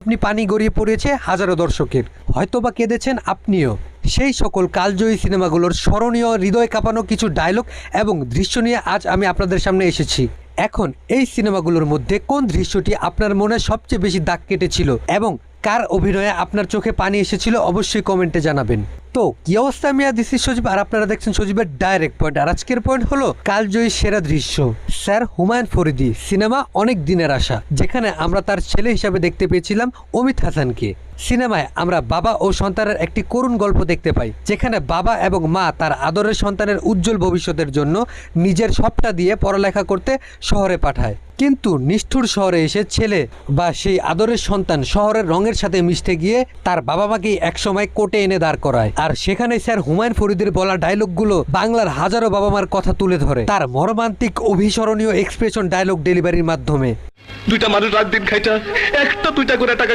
আপনি পানি গড়িয়ে পড়েছে হাজারো দর্শকের, হয়তোবা কেঁদেছেন আপনিও। সেই সকল কালজয়ী সিনেমাগুলোর স্মরণীয় হৃদয় কাঁপানো কিছু ডায়লগ এবং দৃশ্য নিয়ে আজ আমি আপনাদের সামনে এসেছি। এখন এই সিনেমাগুলোর মধ্যে কোন দৃশ্যটি আপনার মনে সবচেয়ে বেশি দাগ কেটেছিল এবং কার অভিনয়ে আপনার চোখে পানি এসেছিল অবশ্যই কমেন্টে জানাবেন। তো কি অবস্থা, আমি দিস ইজ সজীব আর আপনারা দেখছেন সজীবের ডাইরেক্ট পয়েন্ট। আর আজকের পয়েন্ট হলো কালজয়ী সেরা দৃশ্য স্যার হুমায়ুন ফরিদি সিনেমা অনেক দিনের আশা, যেখানে আমরা তার ছেলে হিসাবে দেখতে পেয়েছিলাম অমিত হাসানকে। সিনেমায় আমরা বাবা ও সন্তানের একটি করুণ গল্প দেখতে পাই, যেখানে বাবা এবং মা তার আদরের সন্তানের উজ্জ্বল ভবিষ্যতের জন্য নিজের সবটা দিয়ে পড়ালেখা করতে শহরে পাঠায়। কিন্তু নিষ্ঠুর শহরে এসে ছেলে বা সেই আদরের সন্তান শহরের রঙের সাথে মিশতে গিয়ে তার বাবা মাকে একসময় কোর্টে এনে দাঁড় করায়। আর সেখানে স্যার হুমায়ুন ফরিদের বলা ডায়লগগুলো বাংলার হাজারো বাবা মার কথা তুলে ধরে তার মর্মান্তিক অভিস্মরণীয় এক্সপ্রেশন ডায়লগ ডেলিভারির মাধ্যমে। দুইটা মানুষ রাত দিন খাইটা একটা দুইটা করে টাকা